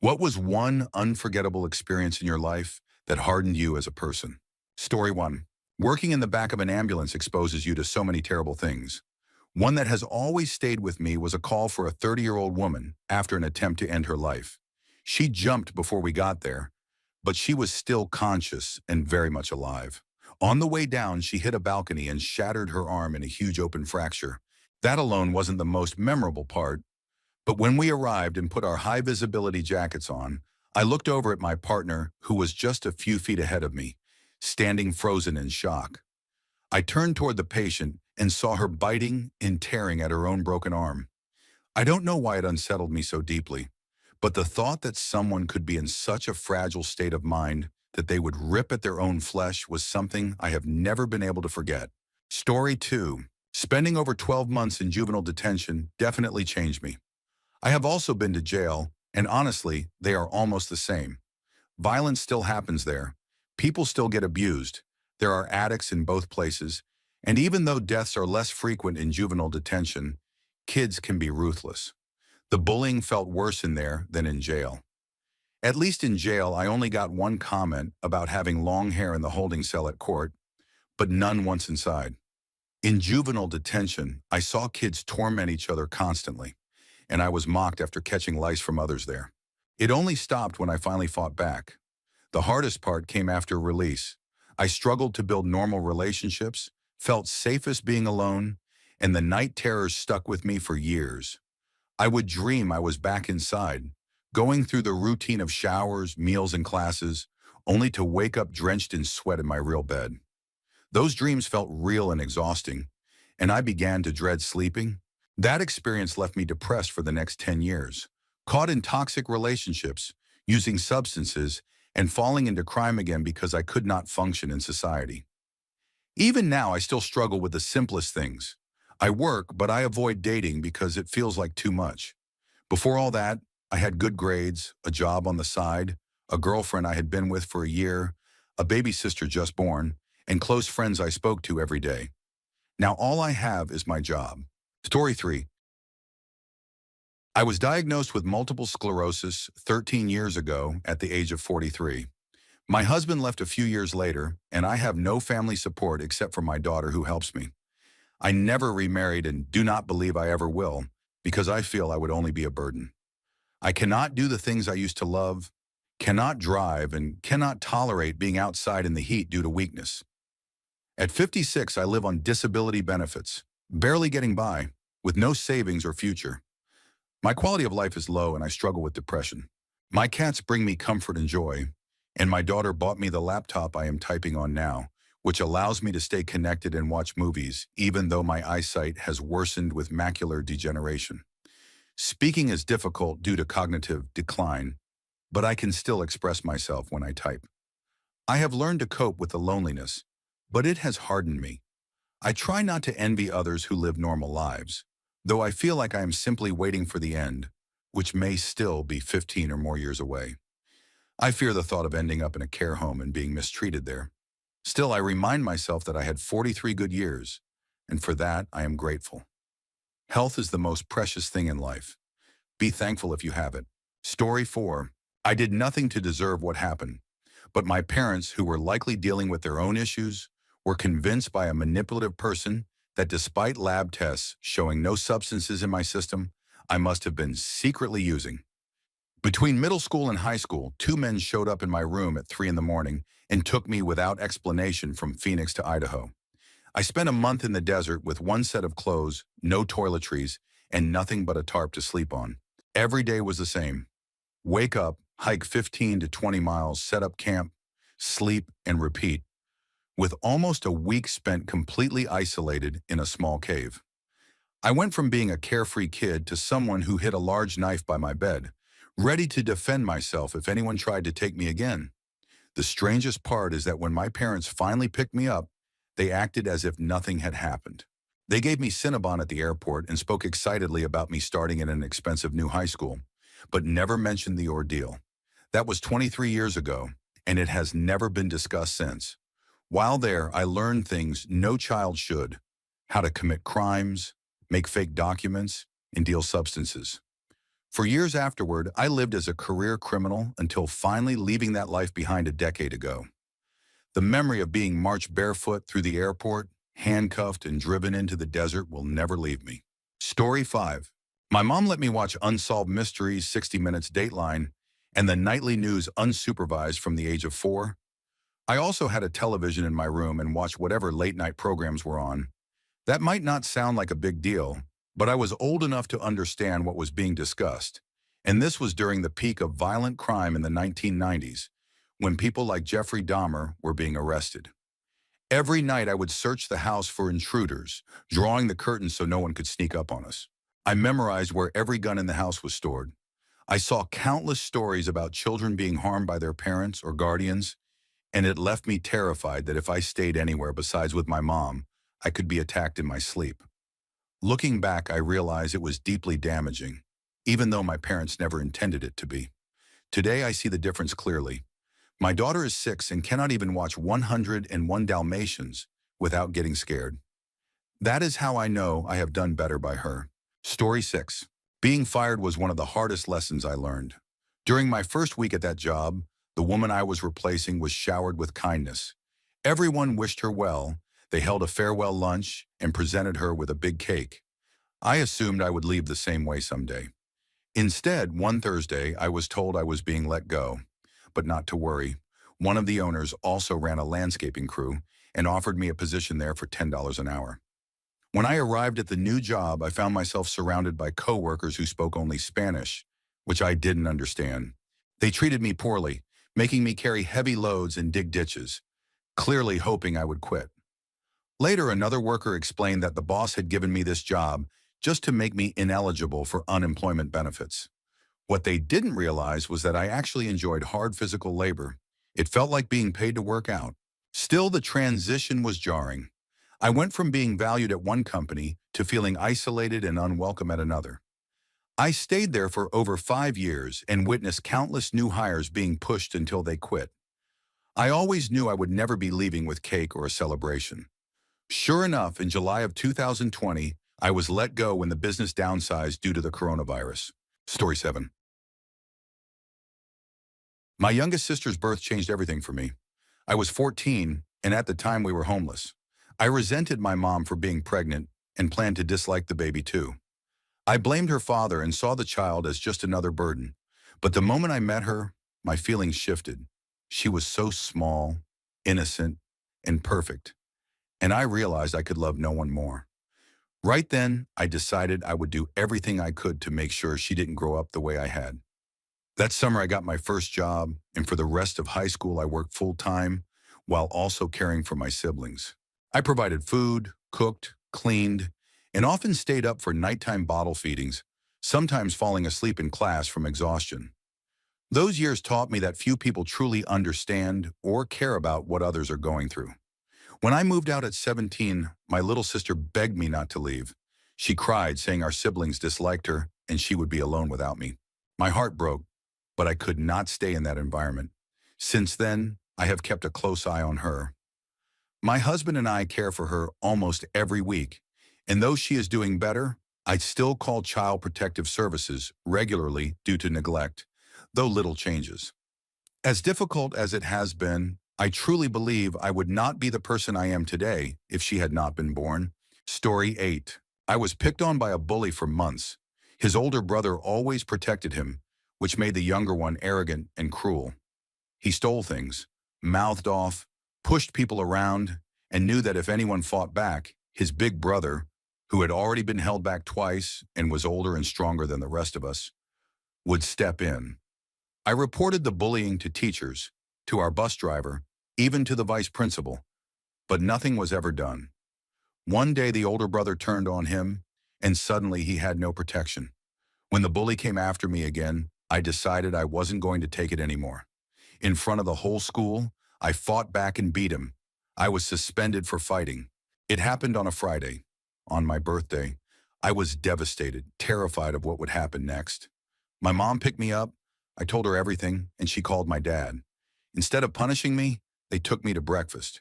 What was one unforgettable experience in your life that hardened you as a person? Story 1. Working in the back of an ambulance exposes you to so many terrible things. One that has always stayed with me was a call for a 30-year-old woman after an attempt to end her life. She jumped before we got there, but she was still conscious and very much alive. On the way down, she hit a balcony and shattered her arm in a huge open fracture. That alone wasn't the most memorable part, but when we arrived and put our high-visibility jackets on, I looked over at my partner, who was just a few feet ahead of me, standing frozen in shock. I turned toward the patient and saw her biting and tearing at her own broken arm. I don't know why it unsettled me so deeply, but the thought that someone could be in such a fragile state of mind that they would rip at their own flesh was something I have never been able to forget. Story 2. Spending over 12 months in juvenile detention definitely changed me. I have also been to jail, and honestly, they are almost the same. Violence still happens there. People still get abused. There are addicts in both places. And even though deaths are less frequent in juvenile detention, kids can be ruthless. The bullying felt worse in there than in jail. At least in jail, I only got one comment about having long hair in the holding cell at court, but none once inside. In juvenile detention, I saw kids torment each other constantly, and I was mocked after catching lice from others there. It only stopped when I finally fought back. The hardest part came after release. I struggled to build normal relationships, felt safest being alone, and the night terrors stuck with me for years. I would dream I was back inside, going through the routine of showers, meals, and classes, only to wake up drenched in sweat in my real bed. Those dreams felt real and exhausting, and I began to dread sleeping. That experience left me depressed for the next 10 years, caught in toxic relationships, using substances, and falling into crime again because I could not function in society. Even now, I still struggle with the simplest things. I work, but I avoid dating because it feels like too much. Before all that, I had good grades, a job on the side, a girlfriend I had been with for a year, a baby sister just born, and close friends I spoke to every day. Now all I have is my job. Story 3. I was diagnosed with multiple sclerosis 13 years ago at the age of 43. My husband left a few years later, and I have no family support except for my daughter who helps me. I never remarried and do not believe I ever will, because I feel I would only be a burden. I cannot do the things I used to love, cannot drive, and cannot tolerate being outside in the heat due to weakness. At 56, I live on disability benefits, barely getting by, with no savings or future. My quality of life is low and I struggle with depression. My cats bring me comfort and joy, and my daughter bought me the laptop I am typing on now, which allows me to stay connected and watch movies, even though my eyesight has worsened with macular degeneration. Speaking is difficult due to cognitive decline, but I can still express myself when I type. I have learned to cope with the loneliness, but it has hardened me. I try not to envy others who live normal lives, though I feel like I am simply waiting for the end, which may still be 15 or more years away. I fear the thought of ending up in a care home and being mistreated there. Still, I remind myself that I had 43 good years, and for that I am grateful. Health is the most precious thing in life. Be thankful if you have it. Story 4. I did nothing to deserve what happened, but my parents, who were likely dealing with their own issues, were convinced by a manipulative person that despite lab tests showing no substances in my system, I must have been secretly using. Between middle school and high school, two men showed up in my room at 3 in the morning and took me without explanation from Phoenix to Idaho. I spent a month in the desert with one set of clothes, no toiletries, and nothing but a tarp to sleep on. Every day was the same. Wake up, hike 15 to 20 miles, set up camp, sleep, and repeat, with almost a week spent completely isolated in a small cave. I went from being a carefree kid to someone who hid a large knife by my bed, ready to defend myself if anyone tried to take me again. The strangest part is that when my parents finally picked me up, they acted as if nothing had happened. They gave me Cinnabon at the airport and spoke excitedly about me starting at an expensive new high school, but never mentioned the ordeal. That was 23 years ago, and it has never been discussed since. While there, I learned things no child should: how to commit crimes, make fake documents, and deal substances. For years afterward, I lived as a career criminal until finally leaving that life behind a decade ago. The memory of being marched barefoot through the airport, handcuffed and driven into the desert will never leave me. Story 5. My mom let me watch Unsolved Mysteries 60 Minutes Dateline and the nightly news unsupervised from the age of 4. I also had a television in my room and watched whatever late-night programs were on. That might not sound like a big deal, but I was old enough to understand what was being discussed. And this was during the peak of violent crime in the 1990s, when people like Jeffrey Dahmer were being arrested. Every night I would search the house for intruders, drawing the curtains so no one could sneak up on us. I memorized where every gun in the house was stored. I saw countless stories about children being harmed by their parents or guardians, and it left me terrified that if I stayed anywhere besides with my mom, I could be attacked in my sleep. Looking back, I realize it was deeply damaging, even though my parents never intended it to be. Today, I see the difference clearly. My daughter is 6 and cannot even watch 101 Dalmatians without getting scared. That is how I know I have done better by her. Story 6. Being fired was one of the hardest lessons I learned. During my first week at that job, the woman I was replacing was showered with kindness. Everyone wished her well. They held a farewell lunch and presented her with a big cake. I assumed I would leave the same way someday. Instead, one Thursday, I was told I was being let go. But not to worry. One of the owners also ran a landscaping crew and offered me a position there for $10 an hour. When I arrived at the new job, I found myself surrounded by coworkers who spoke only Spanish, which I didn't understand. They treated me poorly, making me carry heavy loads and dig ditches, clearly hoping I would quit. Later, another worker explained that the boss had given me this job just to make me ineligible for unemployment benefits. What they didn't realize was that I actually enjoyed hard physical labor. It felt like being paid to work out. Still, the transition was jarring. I went from being valued at one company to feeling isolated and unwelcome at another. I stayed there for over 5 years and witnessed countless new hires being pushed until they quit. I always knew I would never be leaving with cake or a celebration. Sure enough, in July of 2020, I was let go when the business downsized due to the coronavirus. Story 7. My youngest sister's birth changed everything for me. I was 14, and at the time we were homeless. I resented my mom for being pregnant and planned to dislike the baby too. I blamed her father and saw the child as just another burden. But the moment I met her, my feelings shifted. She was so small, innocent, and perfect. And I realized I could love no one more. Right then, I decided I would do everything I could to make sure she didn't grow up the way I had. That summer, I got my first job, and for the rest of high school, I worked full-time while also caring for my siblings. I provided food, cooked, cleaned, and often stayed up for nighttime bottle feedings, sometimes falling asleep in class from exhaustion. Those years taught me that few people truly understand or care about what others are going through. When I moved out at 17, my little sister begged me not to leave. She cried, saying our siblings disliked her and she would be alone without me. My heart broke, but I could not stay in that environment. Since then, I have kept a close eye on her. My husband and I care for her almost every week, and though she is doing better, I still call Child Protective Services regularly due to neglect, though little changes. As difficult as it has been, I truly believe I would not be the person I am today if she had not been born. Story 8. I was picked on by a bully for months. His older brother always protected him, which made the younger one arrogant and cruel. He stole things, mouthed off, pushed people around, and knew that if anyone fought back, his big brother, who had already been held back twice and was older and stronger than the rest of us, would step in. I reported the bullying to teachers, to our bus driver, even to the vice principal, but nothing was ever done. One day the older brother turned on him, and suddenly he had no protection. When the bully came after me again, I decided I wasn't going to take it anymore. In front of the whole school, I fought back and beat him. I was suspended for fighting. It happened on a Friday. On my birthday, I was devastated, terrified of what would happen next. My mom picked me up, I told her everything, and she called my dad. Instead of punishing me, they took me to breakfast.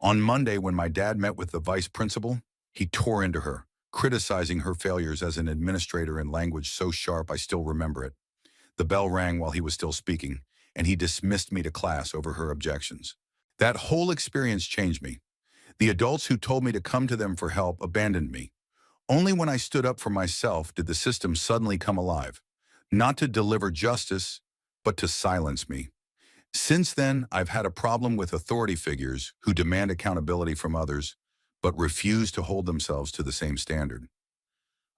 On Monday, when my dad met with the vice principal, he tore into her, criticizing her failures as an administrator in language so sharp I still remember it. The bell rang while he was still speaking, and he dismissed me to class over her objections. That whole experience changed me. The adults who told me to come to them for help abandoned me. Only when I stood up for myself did the system suddenly come alive, not to deliver justice, but to silence me. Since then, I've had a problem with authority figures who demand accountability from others, but refuse to hold themselves to the same standard.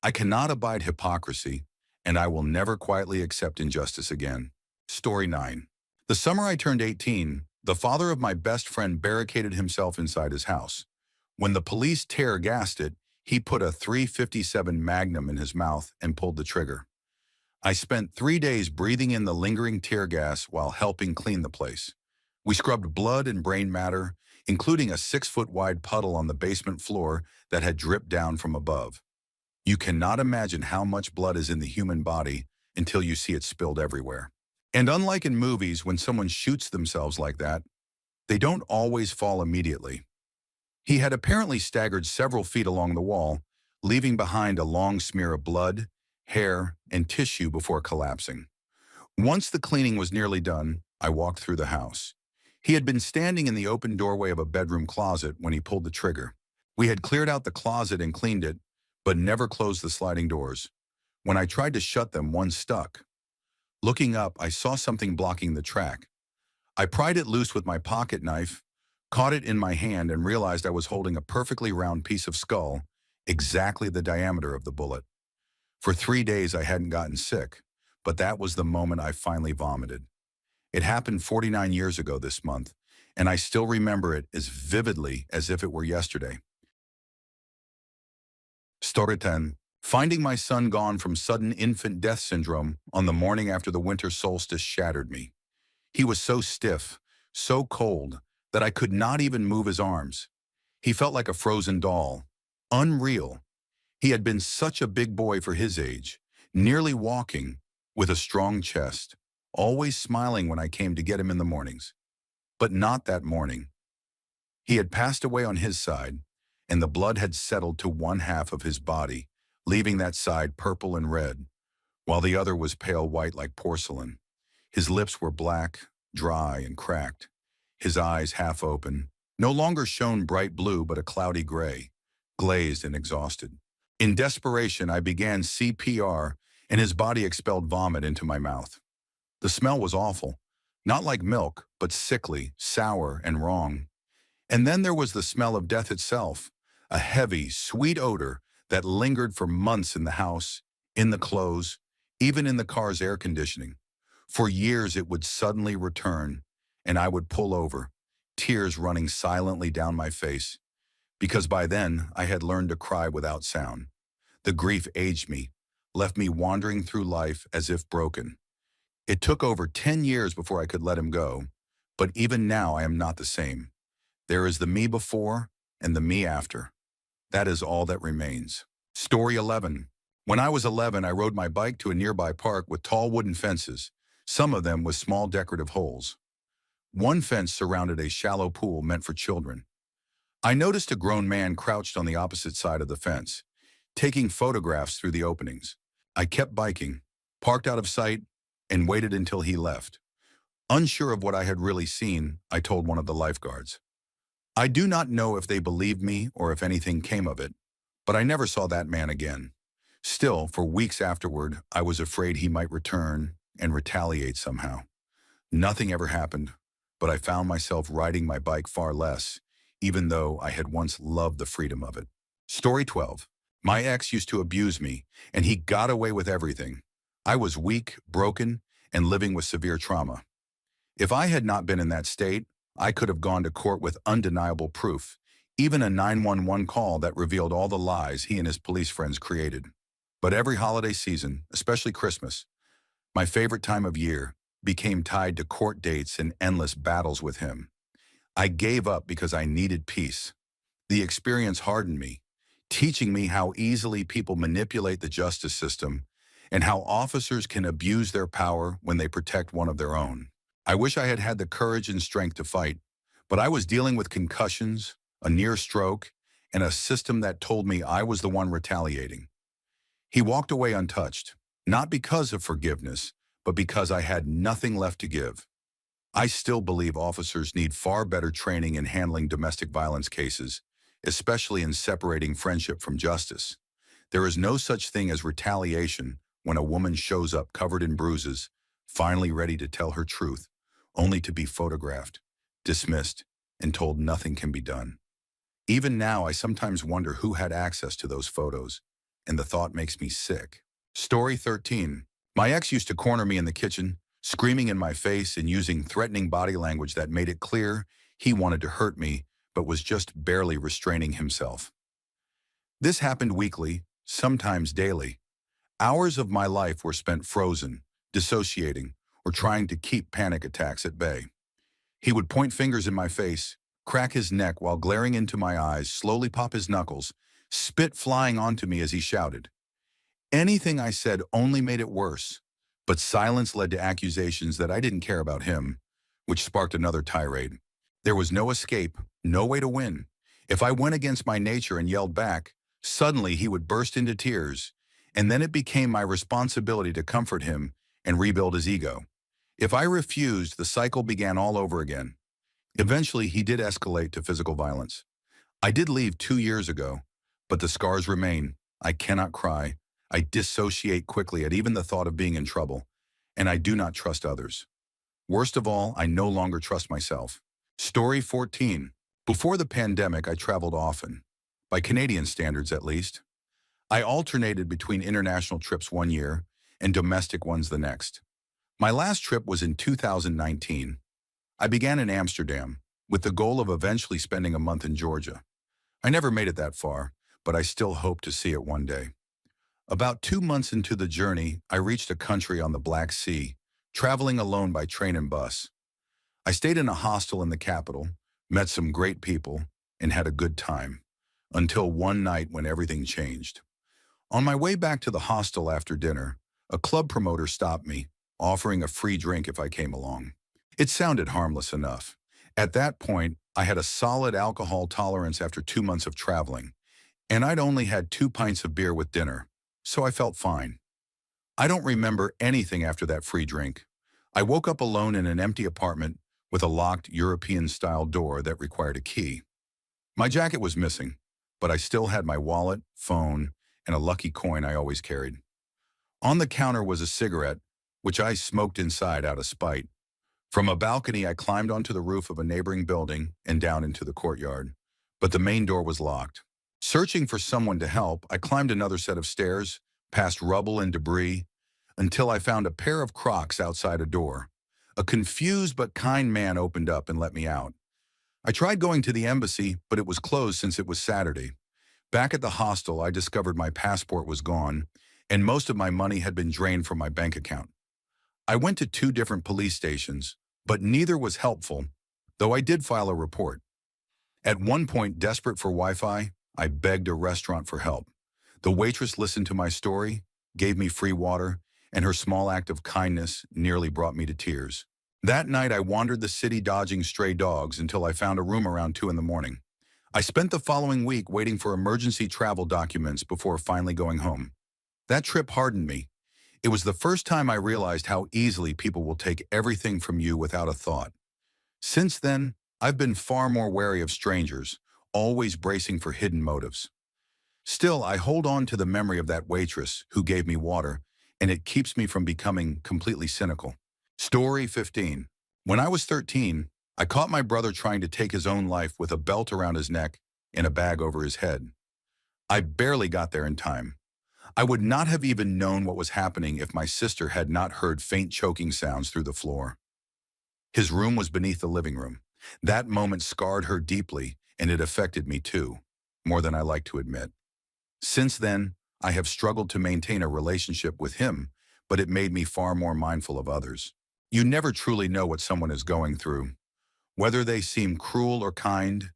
I cannot abide hypocrisy, and I will never quietly accept injustice again. Story 9. The summer I turned 18, the father of my best friend barricaded himself inside his house. When the police tear gassed it, he put a .357 Magnum in his mouth and pulled the trigger. I spent 3 days breathing in the lingering tear gas while helping clean the place. We scrubbed blood and brain matter, including a 6-foot-wide puddle on the basement floor that had dripped down from above. You cannot imagine how much blood is in the human body until you see it spilled everywhere. And unlike in movies, when someone shoots themselves like that, they don't always fall immediately. He had apparently staggered several feet along the wall, leaving behind a long smear of blood, hair, and tissue before collapsing. Once the cleaning was nearly done, I walked through the house. He had been standing in the open doorway of a bedroom closet when he pulled the trigger. We had cleared out the closet and cleaned it, but never closed the sliding doors. When I tried to shut them, one stuck. Looking up, I saw something blocking the track. I pried it loose with my pocket knife, caught it in my hand, and realized I was holding a perfectly round piece of skull, exactly the diameter of the bullet. For 3 days, I hadn't gotten sick, but that was the moment I finally vomited. It happened 49 years ago this month, and I still remember it as vividly as if it were yesterday. Story 10. Finding my son gone from sudden infant death syndrome on the morning after the winter solstice shattered me. He was so stiff, so cold, that I could not even move his arms. He felt like a frozen doll. Unreal. He had been such a big boy for his age, nearly walking, with a strong chest, always smiling when I came to get him in the mornings. But not that morning. He had passed away on his side, and the blood had settled to one half of his body, leaving that side purple and red, while the other was pale white like porcelain. His lips were black, dry, and cracked. His eyes, half open, no longer shone bright blue but a cloudy gray, glazed and exhausted. In desperation, I began CPR, and his body expelled vomit into my mouth. The smell was awful, not like milk, but sickly, sour, and wrong. And then there was the smell of death itself, a heavy, sweet odor that lingered for months in the house, in the clothes, even in the car's air conditioning. For years it would suddenly return, and I would pull over, tears running silently down my face, because by then I had learned to cry without sound. The grief aged me, left me wandering through life as if broken. It took over 10 years before I could let him go, but even now I am not the same. There is the me before and the me after. That is all that remains. Story 11. When I was 11, I rode my bike to a nearby park with tall wooden fences, some of them with small decorative holes. One fence surrounded a shallow pool meant for children. I noticed a grown man crouched on the opposite side of the fence, taking photographs through the openings. I kept biking, parked out of sight, and waited until he left. Unsure of what I had really seen, I told one of the lifeguards. I do not know if they believed me or if anything came of it, but I never saw that man again. Still, for weeks afterward, I was afraid he might return and retaliate somehow. Nothing ever happened, but I found myself riding my bike far less, even though I had once loved the freedom of it. Story 12. My ex used to abuse me, and he got away with everything. I was weak, broken, and living with severe trauma. If I had not been in that state, I could have gone to court with undeniable proof, even a 911 call that revealed all the lies he and his police friends created. But every holiday season, especially Christmas, my favorite time of year, became tied to court dates and endless battles with him. I gave up because I needed peace. The experience hardened me, teaching me how easily people manipulate the justice system and how officers can abuse their power when they protect one of their own. I wish I had had the courage and strength to fight, but I was dealing with concussions, a near stroke, and a system that told me I was the one retaliating. He walked away untouched, not because of forgiveness, but because I had nothing left to give. I still believe officers need far better training in handling domestic violence cases, especially in separating friendship from justice. There is no such thing as retaliation when a woman shows up covered in bruises, finally ready to tell her truth, only to be photographed, dismissed, and told nothing can be done. Even now, I sometimes wonder who had access to those photos, and the thought makes me sick. Story 13. My ex used to corner me in the kitchen, screaming in my face and using threatening body language that made it clear he wanted to hurt me, but was just barely restraining himself. This happened weekly, sometimes daily. Hours of my life were spent frozen, dissociating, or trying to keep panic attacks at bay. He would point fingers in my face, crack his neck while glaring into my eyes, slowly pop his knuckles, spit flying onto me as he shouted. Anything I said only made it worse, but silence led to accusations that I didn't care about him, which sparked another tirade. There was no escape, no way to win. If I went against my nature and yelled back, suddenly he would burst into tears, and then it became my responsibility to comfort him and rebuild his ego. If I refused, the cycle began all over again. Eventually, he did escalate to physical violence. I did leave 2 years ago, but the scars remain. I cannot cry. I dissociate quickly at even the thought of being in trouble, and I do not trust others. Worst of all, I no longer trust myself. Story 14. Before the pandemic, I traveled often, by Canadian standards at least. I alternated between international trips one year and domestic ones the next. My last trip was in 2019. I began in Amsterdam, with the goal of eventually spending a month in Georgia. I never made it that far, but I still hope to see it one day. About 2 months into the journey, I reached a country on the Black Sea, traveling alone by train and bus. I stayed in a hostel in the capital, met some great people, and had a good time, until one night when everything changed. On my way back to the hostel after dinner, a club promoter stopped me, offering a free drink if I came along. It sounded harmless enough. At that point, I had a solid alcohol tolerance after 2 months of traveling, and I'd only had 2 pints of beer with dinner, so I felt fine. I don't remember anything after that free drink. I woke up alone in an empty apartment with a locked European-style door that required a key. My jacket was missing, but I still had my wallet, phone, and a lucky coin I always carried. On the counter was a cigarette, which I smoked inside out of spite. From a balcony, I climbed onto the roof of a neighboring building and down into the courtyard, but the main door was locked. Searching for someone to help, I climbed another set of stairs, past rubble and debris, until I found a pair of Crocs outside a door. A confused but kind man opened up and let me out. I tried going to the embassy, but it was closed since it was Saturday. Back at the hostel, I discovered my passport was gone, and most of my money had been drained from my bank account. I went to 2 different police stations, but neither was helpful, though I did file a report. At one point, desperate for Wi-Fi, I begged a restaurant for help. The waitress listened to my story, gave me free water, and her small act of kindness nearly brought me to tears. That night, I wandered the city dodging stray dogs until I found a room around 2 in the morning. I spent the following week waiting for emergency travel documents before finally going home. That trip hardened me. It was the first time I realized how easily people will take everything from you without a thought. Since then, I've been far more wary of strangers, always bracing for hidden motives. Still, I hold on to the memory of that waitress who gave me water, and it keeps me from becoming completely cynical. Story 15. When I was 13, I caught my brother trying to take his own life with a belt around his neck and a bag over his head. I barely got there in time. I would not have even known what was happening if my sister had not heard faint choking sounds through the floor. His room was beneath the living room. That moment scarred her deeply, and it affected me too, more than I like to admit. Since then, I have struggled to maintain a relationship with him, but it made me far more mindful of others. You never truly know what someone is going through. Whether they seem cruel or kind,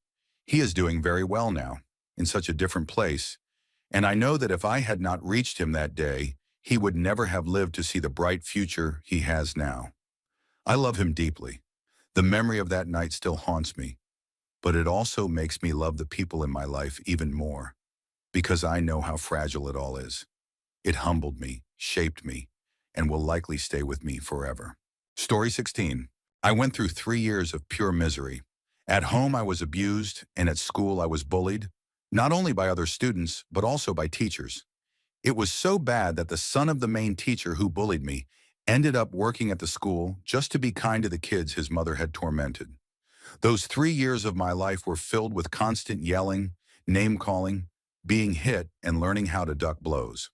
he is doing very well now, in such a different place, and I know that if I had not reached him that day, he would never have lived to see the bright future he has now. I love him deeply. The memory of that night still haunts me. but it also makes me love the people in my life even more because I know how fragile it all is. It humbled me, shaped me, and will likely stay with me forever. Story 16. I went through 3 years of pure misery. At home, I was abused, and at school, I was bullied, not only by other students, but also by teachers. It was so bad that the son of the main teacher who bullied me ended up working at the school just to be kind to the kids his mother had tormented. Those 3 years of my life were filled with constant yelling, name-calling, being hit, and learning how to duck blows.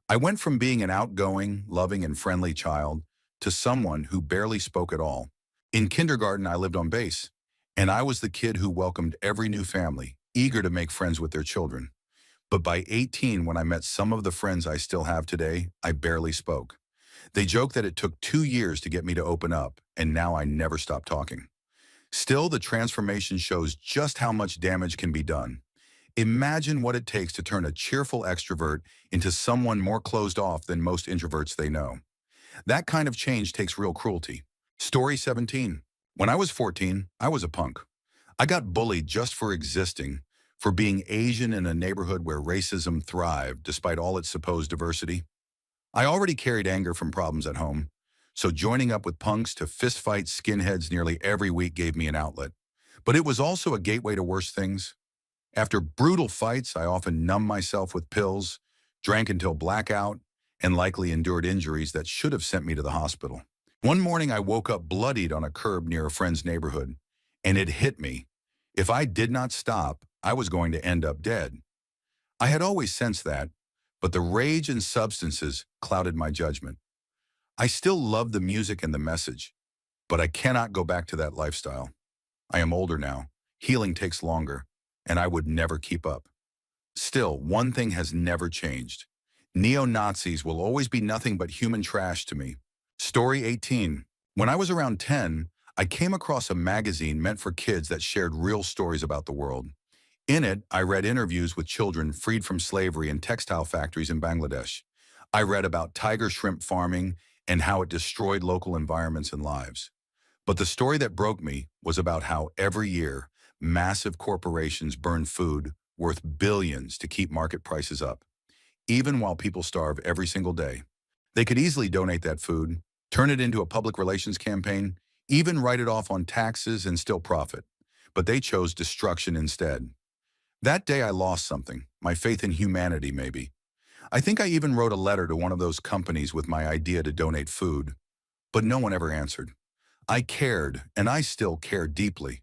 I went from being an outgoing, loving, and friendly child to someone who barely spoke at all. In kindergarten, I lived on base, and I was the kid who welcomed every new family, eager to make friends with their children. But by 18, when I met some of the friends I still have today, I barely spoke. They joke that it took 2 years to get me to open up, and now I never stop talking. Still, the transformation shows just how much damage can be done. Imagine what it takes to turn a cheerful extrovert into someone more closed off than most introverts they know. That kind of change takes real cruelty. Story 17. When I was 14, I was a punk. I got bullied just for existing, for being Asian in a neighborhood where racism thrived despite all its supposed diversity. I already carried anger from problems at home, so joining up with punks to fistfight skinheads nearly every week gave me an outlet. But it was also a gateway to worse things. After brutal fights, I often numbed myself with pills, drank until blackout, and likely endured injuries that should have sent me to the hospital. One morning, I woke up bloodied on a curb near a friend's neighborhood, and it hit me. If I did not stop, I was going to end up dead. I had always sensed that, but the rage and substances clouded my judgment. I still love the music and the message, but I cannot go back to that lifestyle. I am older now. Healing takes longer, and I would never keep up. Still, one thing has never changed. Neo-Nazis will always be nothing but human trash to me. Story 18. When I was around 10, I came across a magazine meant for kids that shared real stories about the world. In it, I read interviews with children freed from slavery in textile factories in Bangladesh. I read about tiger shrimp farming and how it destroyed local environments and lives. But the story that broke me was about how every year, massive corporations burn food worth billions to keep market prices up, even while people starve every single day. They could easily donate that food, turn it into a public relations campaign, even write it off on taxes and still profit. But they chose destruction instead. That day I lost something, my faith in humanity maybe. I think I even wrote a letter to one of those companies with my idea to donate food, but no one ever answered. I cared, and I still care deeply.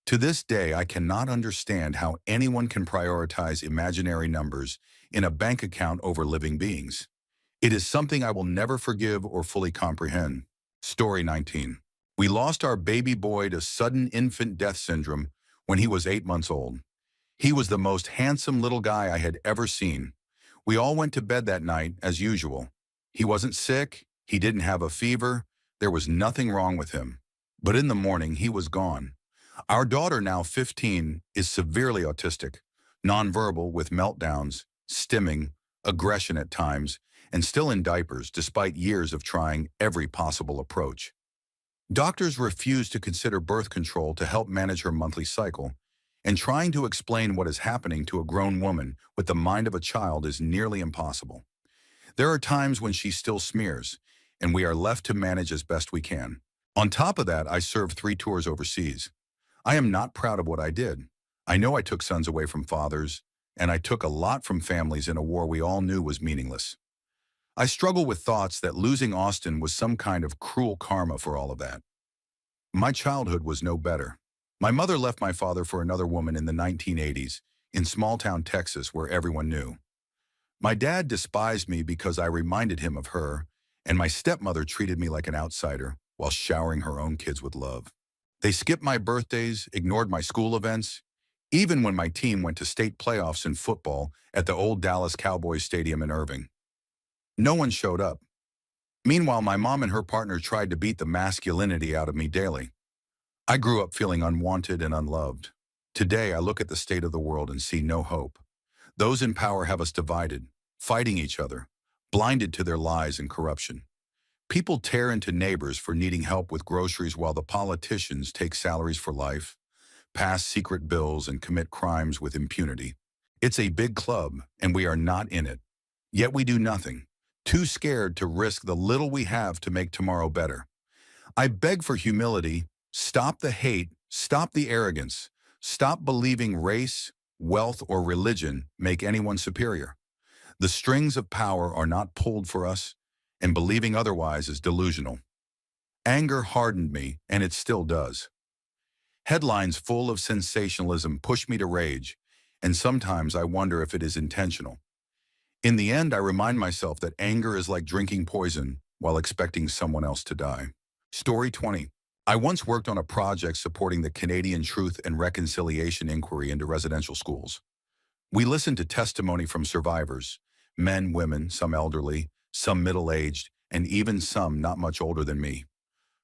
To this day, I cannot understand how anyone can prioritize imaginary numbers in a bank account over living beings. It is something I will never forgive or fully comprehend. Story 19. We lost our baby boy to sudden infant death syndrome when he was 8 months old. He was the most handsome little guy I had ever seen. We all went to bed that night as usual. He wasn't sick, he didn't have a fever, there was nothing wrong with him. But in the morning, he was gone. Our daughter, now 15, is severely autistic, nonverbal with meltdowns, stimming, aggression at times, and still in diapers despite years of trying every possible approach. Doctors refuse to consider birth control to help manage her monthly cycle, and trying to explain what is happening to a grown woman with the mind of a child is nearly impossible. There are times when she still smears, and we are left to manage as best we can. On top of that, I served 3 tours overseas. I am not proud of what I did. I know I took sons away from fathers, and I took a lot from families in a war we all knew was meaningless. I struggle with thoughts that losing Austin was some kind of cruel karma for all of that. My childhood was no better. My mother left my father for another woman in the 1980s, in small-town Texas where everyone knew. My dad despised me because I reminded him of her, and my stepmother treated me like an outsider while showering her own kids with love. They skipped my birthdays, ignored my school events, even when my team went to state playoffs in football at the old Dallas Cowboys Stadium in Irving. No one showed up. Meanwhile, my mom and her partner tried to beat the masculinity out of me daily. I grew up feeling unwanted and unloved. Today, I look at the state of the world and see no hope. Those in power have us divided, fighting each other, blinded to their lies and corruption. People tear into neighbors for needing help with groceries while the politicians take salaries for life. pass secret bills, and commit crimes with impunity. It's a big club, and we are not in it. Yet we do nothing, too scared to risk the little we have to make tomorrow better. I beg for humility. Stop the hate, stop the arrogance, stop believing race, wealth, or religion make anyone superior. The strings of power are not pulled for us, and believing otherwise is delusional. Anger hardened me, and it still does. Headlines full of sensationalism push me to rage, and sometimes I wonder if it is intentional. In the end, I remind myself that anger is like drinking poison while expecting someone else to die. Story 20. I once worked on a project supporting the Canadian Truth and Reconciliation inquiry into residential schools. We listened to testimony from survivors, men, women, some elderly, some middle-aged, and even some not much older than me.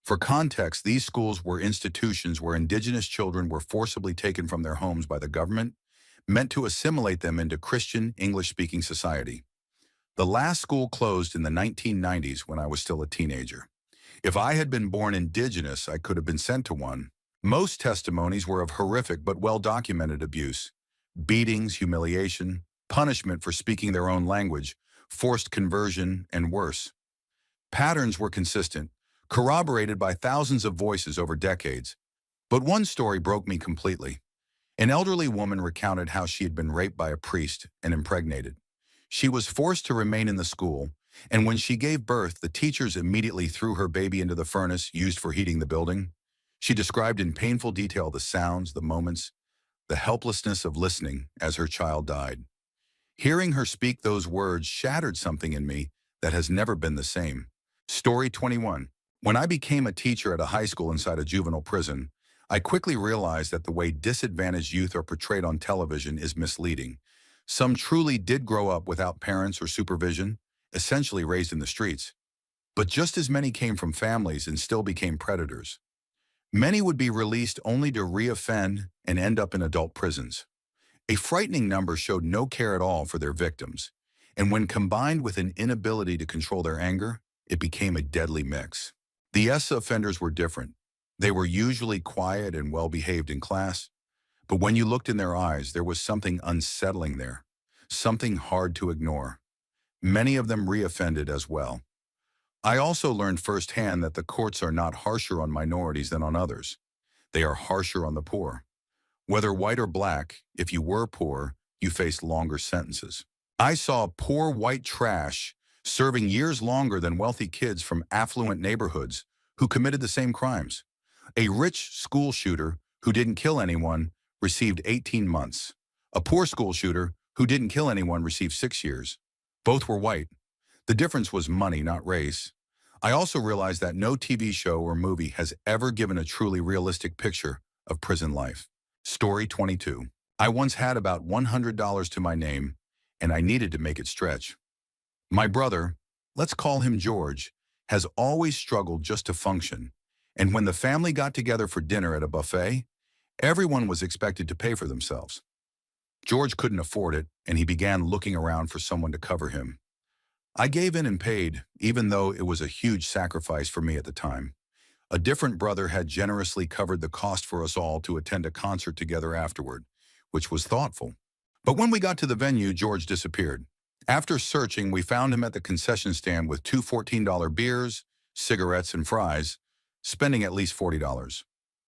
For context, these schools were institutions where Indigenous children were forcibly taken from their homes by the government, meant to assimilate them into Christian, English-speaking society. The last school closed in the 1990s when I was still a teenager. If I had been born Indigenous, I could have been sent to one. Most testimonies were of horrific but well-documented abuse: beatings, humiliation, punishment for speaking their own language, forced conversion, and worse. Patterns were consistent, corroborated by thousands of voices over decades. But one story broke me completely. An elderly woman recounted how she had been raped by a priest and impregnated. She was forced to remain in the school, and when she gave birth, the teachers immediately threw her baby into the furnace used for heating the building. She described in painful detail the sounds, the moments, the helplessness of listening as her child died. Hearing her speak those words shattered something in me that has never been the same. Story 21. When I became a teacher at a high school inside a juvenile prison, I quickly realized that the way disadvantaged youth are portrayed on television is misleading. Some truly did grow up without parents or supervision, essentially raised in the streets. But just as many came from families and still became predators. Many would be released only to reoffend and end up in adult prisons. A frightening number showed no care at all for their victims, and when combined with an inability to control their anger, it became a deadly mix. The S offenders were different. They were usually quiet and well-behaved in class, but when you looked in their eyes, there was something unsettling there, something hard to ignore. Many of them reoffended as well. I also learned firsthand that the courts are not harsher on minorities than on others. They are harsher on the poor. Whether white or black, if you were poor, you faced longer sentences. I saw poor white trash serving years longer than wealthy kids from affluent neighborhoods who committed the same crimes. A rich school shooter who didn't kill anyone received 18 months. A poor school shooter who didn't kill anyone received 6 years. Both were white. The difference was money, not race. I also realized that no TV show or movie has ever given a truly realistic picture of prison life. Story 22. I once had about $100 to my name, and I needed to make it stretch. My brother, let's call him George, has always struggled just to function, and when the family got together for dinner at a buffet, everyone was expected to pay for themselves. George couldn't afford it, and he began looking around for someone to cover him. I gave in and paid, even though it was a huge sacrifice for me at the time. A different brother had generously covered the cost for us all to attend a concert together afterward, which was thoughtful. But when we got to the venue, George disappeared. After searching, we found him at the concession stand with two $14 beers, cigarettes, and fries, spending at least $40.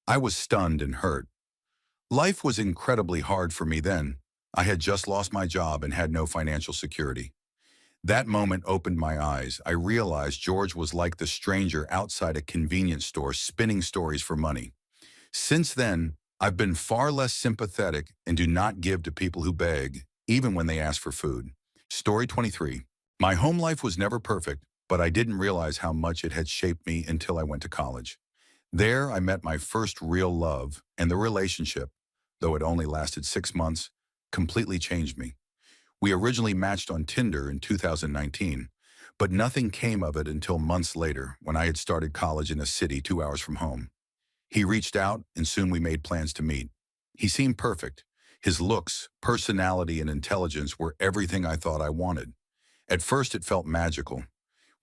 I was stunned and hurt. Life was incredibly hard for me then. I had just lost my job and had no financial security. That moment opened my eyes. I realized George was like the stranger outside a convenience store spinning stories for money. Since then, I've been far less sympathetic and do not give to people who beg, even when they ask for food. Story 23. My home life was never perfect, but I didn't realize how much it had shaped me until I went to college. There, I met my first real love, and the relationship, though it only lasted 6 months, completely changed me. We originally matched on Tinder in 2019, but nothing came of it until months later when I had started college in a city 2 hours from home. He reached out, and soon we made plans to meet. He seemed perfect. His looks, personality, and intelligence were everything I thought I wanted. At first, it felt magical.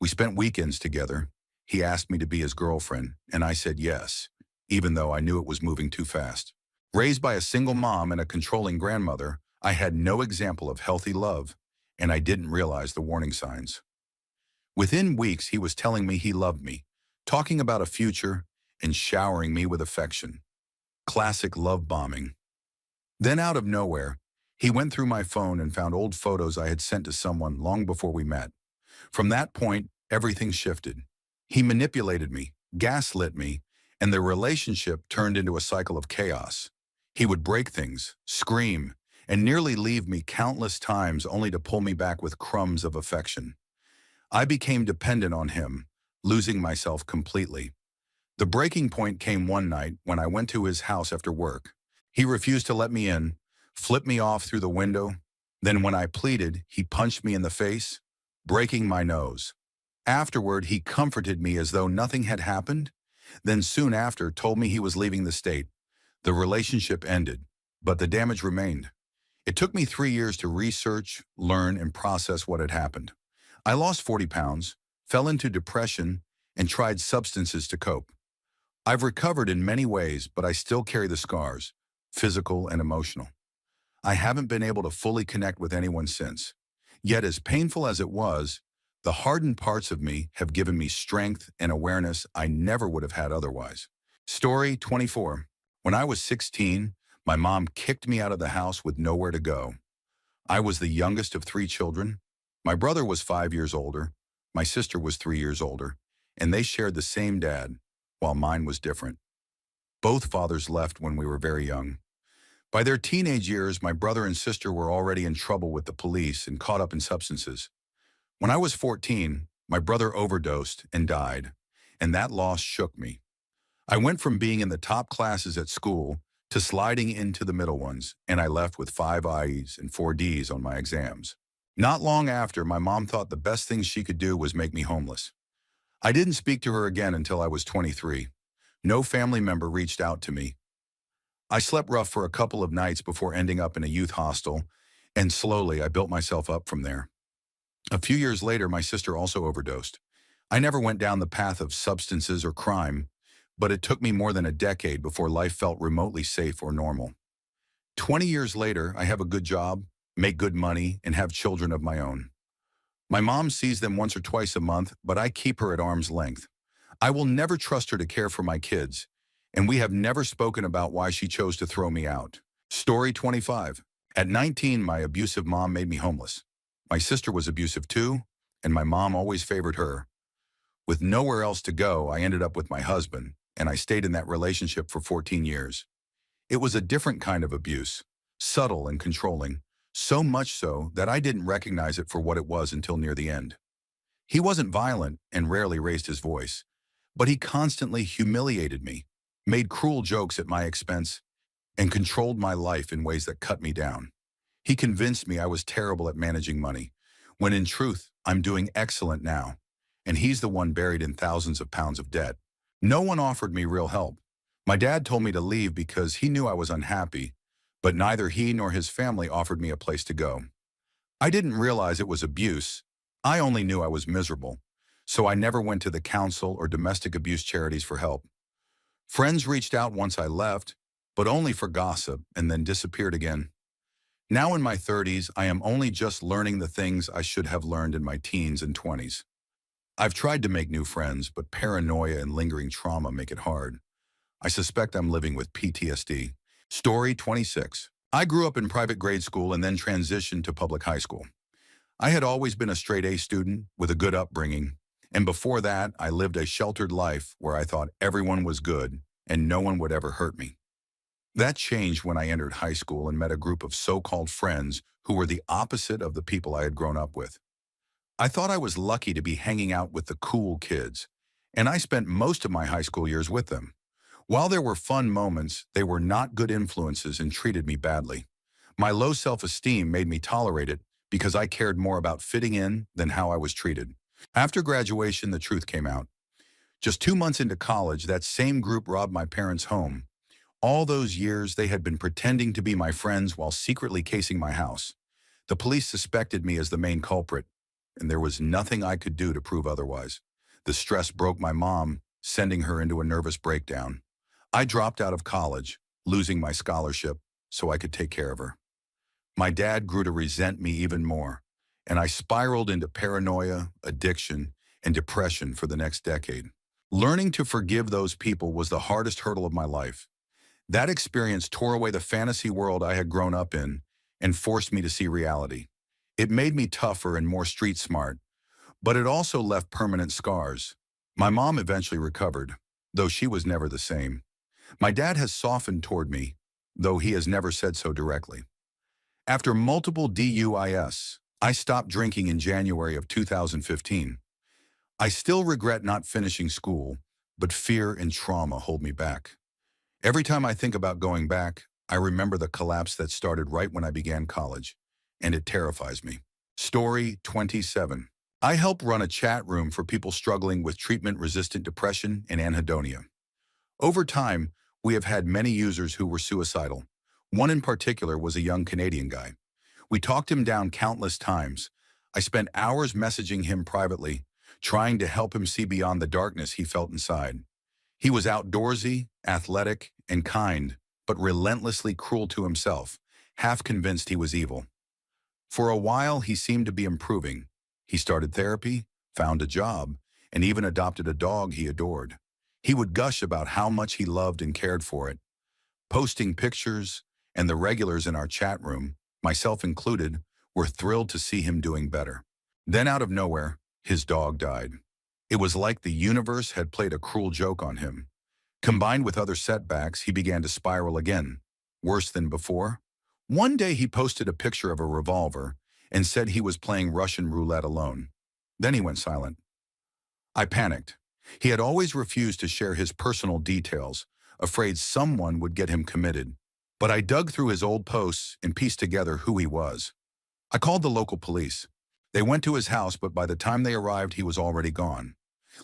We spent weekends together. He asked me to be his girlfriend, and I said yes, even though I knew it was moving too fast. Raised by a single mom and a controlling grandmother, I had no example of healthy love, and I didn't realize the warning signs. Within weeks, he was telling me he loved me, talking about a future, and showering me with affection. Classic love bombing. Then out of nowhere, he went through my phone and found old photos I had sent to someone long before we met. From that point, everything shifted. He manipulated me, gaslit me, and the relationship turned into a cycle of chaos. He would break things, scream, and nearly leave me countless times only to pull me back with crumbs of affection. I became dependent on him, losing myself completely. The breaking point came one night when I went to his house after work. He refused to let me in, flipped me off through the window. Then when I pleaded, he punched me in the face, breaking my nose. Afterward, he comforted me as though nothing had happened, then soon after told me he was leaving the state. The relationship ended, but the damage remained. It took me 3 years to research, learn, and process what had happened. I lost 40 pounds, fell into depression, and tried substances to cope. I've recovered in many ways, but I still carry the scars, physical and emotional. I haven't been able to fully connect with anyone since. Yet as painful as it was, the hardened parts of me have given me strength and awareness I never would have had otherwise. Story 24. When I was 16, my mom kicked me out of the house with nowhere to go. I was the youngest of 3 children. My brother was 5 years older, my sister was 3 years older, and they shared the same dad, while mine was different. Both fathers left when we were very young. By their teenage years, my brother and sister were already in trouble with the police and caught up in substances. When I was 14, my brother overdosed and died, and that loss shook me. I went from being in the top classes at school to sliding into the middle ones, and I left with 5 I's and 4 D's on my exams. Not long after, my mom thought the best thing she could do was make me homeless. I didn't speak to her again until I was 23. No family member reached out to me. I slept rough for a couple of nights before ending up in a youth hostel, and slowly I built myself up from there. A few years later, my sister also overdosed. I never went down the path of substances or crime, but it took me more than a decade before life felt remotely safe or normal. 20 years later, I have a good job, make good money, and have children of my own. My mom sees them once or twice a month, but I keep her at arm's length. I will never trust her to care for my kids, and we have never spoken about why she chose to throw me out. Story 25. At 19, my abusive mom made me homeless. My sister was abusive too, and my mom always favored her. With nowhere else to go, I ended up with my husband, and I stayed in that relationship for 14 years. It was a different kind of abuse, subtle and controlling, so much so that I didn't recognize it for what it was until near the end. He wasn't violent and rarely raised his voice, but he constantly humiliated me, made cruel jokes at my expense, and controlled my life in ways that cut me down. He convinced me I was terrible at managing money, when in truth, I'm doing excellent now, and he's the one buried in thousands of pounds of debt. No one offered me real help. My dad told me to leave because he knew I was unhappy, but neither he nor his family offered me a place to go. I didn't realize it was abuse. I only knew I was miserable, so I never went to the council or domestic abuse charities for help. Friends reached out once I left, but only for gossip and then disappeared again. Now in my 30s, I am only just learning the things I should have learned in my teens and 20s. I've tried to make new friends, but paranoia and lingering trauma make it hard. I suspect I'm living with PTSD. Story 26. I grew up in private grade school and then transitioned to public high school. I had always been a straight A student with a good upbringing, and before that, I lived a sheltered life where I thought everyone was good and no one would ever hurt me. That changed when I entered high school and met a group of so-called friends who were the opposite of the people I had grown up with. I thought I was lucky to be hanging out with the cool kids, and I spent most of my high school years with them. While there were fun moments, they were not good influences and treated me badly. My low self-esteem made me tolerate it because I cared more about fitting in than how I was treated. After graduation, the truth came out. Just 2 months into college, that same group robbed my parents' home. All those years, they had been pretending to be my friends while secretly casing my house. The police suspected me as the main culprit, and there was nothing I could do to prove otherwise. The stress broke my mom, sending her into a nervous breakdown. I dropped out of college, losing my scholarship so I could take care of her. My dad grew to resent me even more, and I spiraled into paranoia, addiction, and depression for the next decade. Learning to forgive those people was the hardest hurdle of my life. That experience tore away the fantasy world I had grown up in and forced me to see reality. It made me tougher and more street smart, but it also left permanent scars. My mom eventually recovered, though she was never the same. My dad has softened toward me, though he has never said so directly. After multiple DUIs, I stopped drinking in January of 2015. I still regret not finishing school, but fear and trauma hold me back. Every time I think about going back, I remember the collapse that started right when I began college, and it terrifies me. Story 27. I help run a chat room for people struggling with treatment-resistant depression and anhedonia. Over time, we have had many users who were suicidal. One in particular was a young Canadian guy. We talked him down countless times. I spent hours messaging him privately, trying to help him see beyond the darkness he felt inside. He was outdoorsy, athletic, and kind, but relentlessly cruel to himself, half convinced he was evil. For a while, he seemed to be improving. He started therapy, found a job, and even adopted a dog he adored. He would gush about how much he loved and cared for it, posting pictures, and the regulars in our chat room, myself included, were thrilled to see him doing better. Then out of nowhere, his dog died. It was like the universe had played a cruel joke on him. Combined with other setbacks, he began to spiral again, worse than before. One day he posted a picture of a revolver and said he was playing Russian roulette alone. Then he went silent. I panicked. He had always refused to share his personal details, afraid someone would get him committed. But I dug through his old posts and pieced together who he was. I called the local police. They went to his house, but by the time they arrived, he was already gone.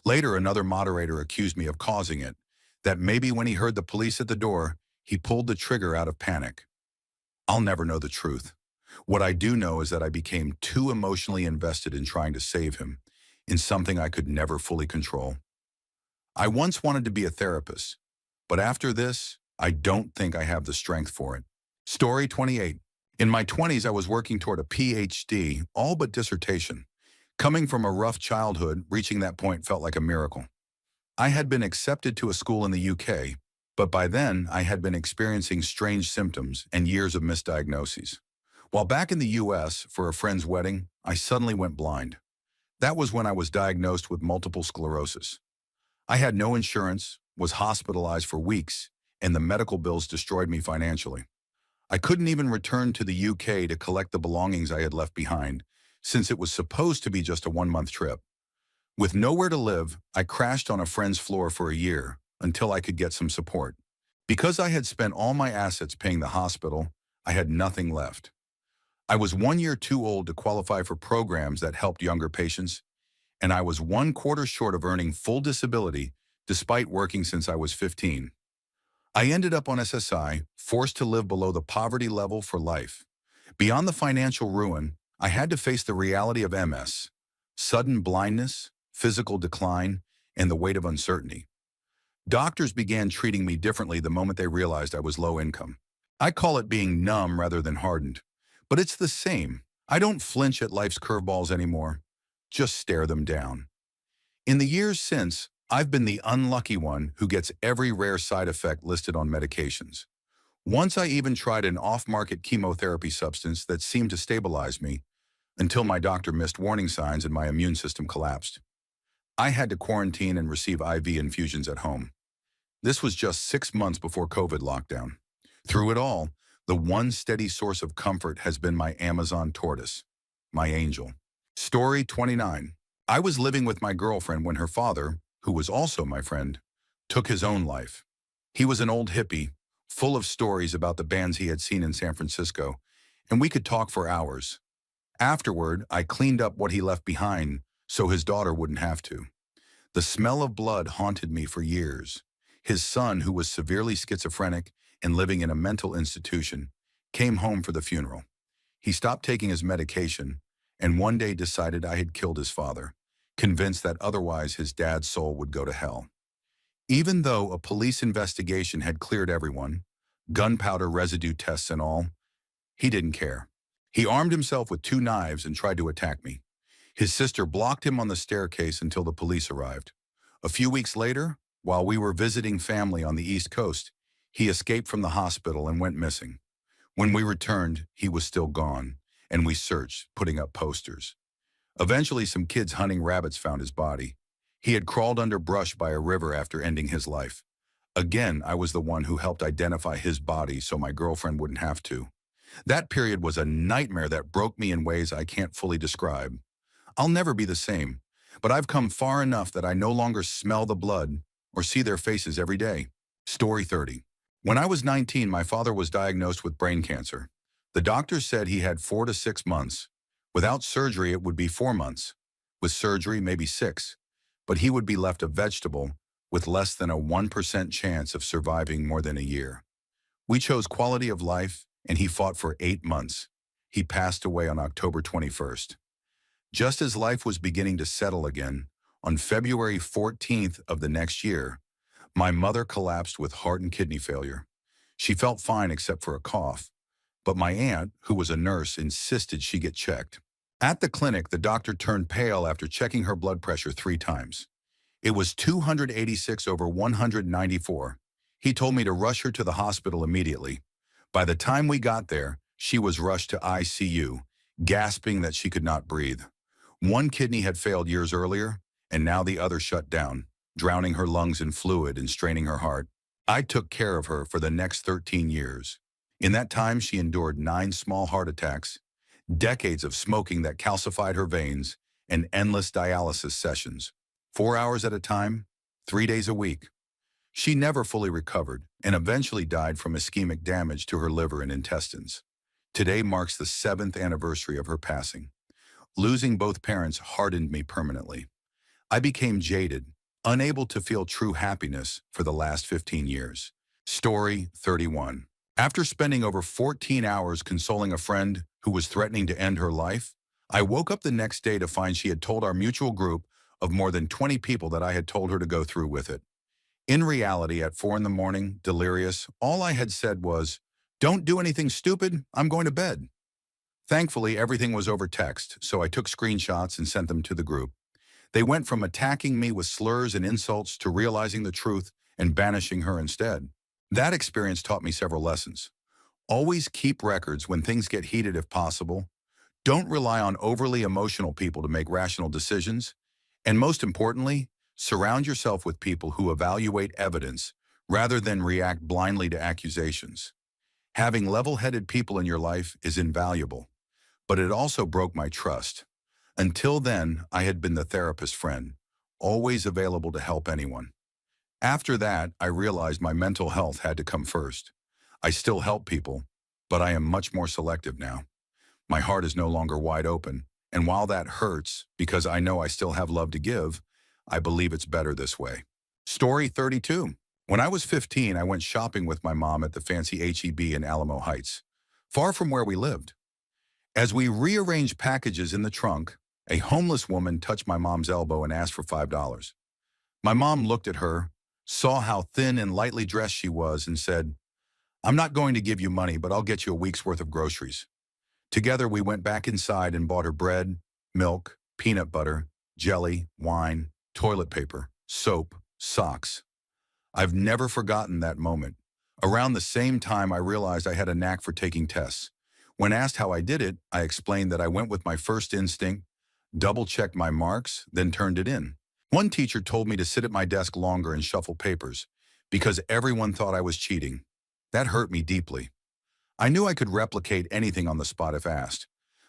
Later, another moderator accused me of causing it, that maybe when he heard the police at the door, he pulled the trigger out of panic. I'll never know the truth. What I do know is that I became too emotionally invested in trying to save him, in something I could never fully control. I once wanted to be a therapist, but after this, I don't think I have the strength for it. Story 28. In my 20s, I was working toward a PhD, all but dissertation. Coming from a rough childhood, reaching that point felt like a miracle. I had been accepted to a school in the UK, but by then I had been experiencing strange symptoms and years of misdiagnoses. While back in the US for a friend's wedding, I suddenly went blind. That was when I was diagnosed with multiple sclerosis. I had no insurance, was hospitalized for weeks, and the medical bills destroyed me financially. I couldn't even return to the UK to collect the belongings I had left behind, since it was supposed to be just a one-month trip. With nowhere to live, I crashed on a friend's floor for a year until I could get some support. Because I had spent all my assets paying the hospital, I had nothing left. I was 1 year too old to qualify for programs that helped younger patients, and I was 1/4 short of earning full disability despite working since I was 15. I ended up on SSI, forced to live below the poverty level for life. Beyond the financial ruin, I had to face the reality of MS, sudden blindness, physical decline, and the weight of uncertainty. Doctors began treating me differently the moment they realized I was low income. I call it being numb rather than hardened, but it's the same. I don't flinch at life's curveballs anymore, just stare them down. In the years since, I've been the unlucky one who gets every rare side effect listed on medications. Once I even tried an off-market chemotherapy substance that seemed to stabilize me, until my doctor missed warning signs and my immune system collapsed. I had to quarantine and receive IV infusions at home. This was just 6 months before COVID lockdown. Through it all, the one steady source of comfort has been my Amazon tortoise, my angel. Story 29. I was living with my girlfriend when her father, who was also my friend, took his own life. He was an old hippie, full of stories about the bands he had seen in San Francisco, and we could talk for hours. Afterward, I cleaned up what he left behind so his daughter wouldn't have to. The smell of blood haunted me for years. His son, who was severely schizophrenic and living in a mental institution, came home for the funeral. He stopped taking his medication and one day decided I had killed his father, convinced that otherwise his dad's soul would go to hell. Even though a police investigation had cleared everyone, gunpowder residue tests and all. He didn't care. He armed himself with 2 knives and tried to attack me. His sister blocked him on the staircase until the police arrived. A few weeks later, while we were visiting family on the East Coast, he escaped from the hospital and went missing. When we returned, he was still gone, and we searched, putting up posters. Eventually, some kids hunting rabbits found his body. He had crawled under brush by a river after ending his life. Again, I was the one who helped identify his body so my girlfriend wouldn't have to. That period was a nightmare that broke me in ways I can't fully describe. I'll never be the same, but I've come far enough that I no longer smell the blood or see their faces every day. Story 30. When I was 19, my father was diagnosed with brain cancer. The doctors said he had 4 to 6 months. Without surgery, it would be 4 months. With surgery, maybe 6. But he would be left a vegetable with less than a 1% chance of surviving more than a year. We chose quality of life, and he fought for 8 months. He passed away on October 21st. Just as life was beginning to settle again, on February 14th of the next year, my mother collapsed with heart and kidney failure. She felt fine except for a cough, but my aunt, who was a nurse, insisted she get checked. At the clinic, the doctor turned pale after checking her blood pressure 3 times. It was 286 over 194. He told me to rush her to the hospital immediately. By the time we got there, she was rushed to ICU, gasping that she could not breathe. One kidney had failed years earlier, and now the other shut down, drowning her lungs in fluid and straining her heart. I took care of her for the next 13 years. In that time, she endured 9 small heart attacks, decades of smoking that calcified her veins, and endless dialysis sessions. 4 hours at a time, 3 days a week. She never fully recovered and eventually died from ischemic damage to her liver and intestines. Today marks the 7th anniversary of her passing. Losing both parents hardened me permanently. I became jaded, unable to feel true happiness for the last 15 years. Story 31. After spending over 14 hours consoling a friend who was threatening to end her life, I woke up the next day to find she had told our mutual group of more than 20 people that I had told her to go through with it. In reality, at 4 in the morning, delirious, all I had said was, "Don't do anything stupid, I'm going to bed." Thankfully, everything was over text, so I took screenshots and sent them to the group. They went from attacking me with slurs and insults to realizing the truth and banishing her instead. That experience taught me several lessons. Always keep records when things get heated if possible. Don't rely on overly emotional people to make rational decisions. And most importantly, surround yourself with people who evaluate evidence rather than react blindly to accusations. Having level-headed people in your life is invaluable, but it also broke my trust. Until then, I had been the therapist friend, always available to help anyone. After that, I realized my mental health had to come first. I still help people, but I am much more selective now. My heart is no longer wide open, and while that hurts, because I know I still have love to give, I believe it's better this way. Story 32. When I was 15, I went shopping with my mom at the fancy H-E-B in Alamo Heights, far from where we lived. As we rearranged packages in the trunk, a homeless woman touched my mom's elbow and asked for $5. My mom looked at her, saw how thin and lightly dressed she was, and said, "I'm not going to give you money, but I'll get you a week's worth of groceries." Together, we went back inside and bought her bread, milk, peanut butter, jelly, wine, toilet paper, soap, socks. I've never forgotten that moment. Around the same time, I realized I had a knack for taking tests. When asked how I did it, I explained that I went with my first instinct, double-checked my marks, then turned it in. One teacher told me to sit at my desk longer and shuffle papers, because everyone thought I was cheating. That hurt me deeply. I knew I could replicate anything on the spot if asked,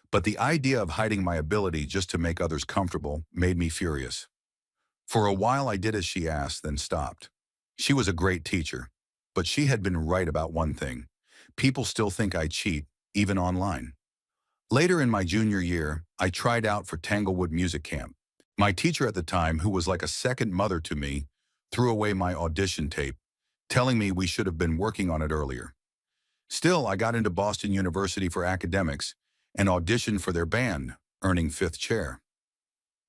but the idea of hiding my ability just to make others comfortable made me furious. For a while I did as she asked, then stopped. She was a great teacher, but she had been right about one thing. People still think I cheat, even online. Later in my junior year, I tried out for Tanglewood Music Camp. My teacher at the time, who was like a second mother to me, threw away my audition tape, telling me we should have been working on it earlier. Still, I got into Boston University for academics and auditioned for their band, earning 5th chair.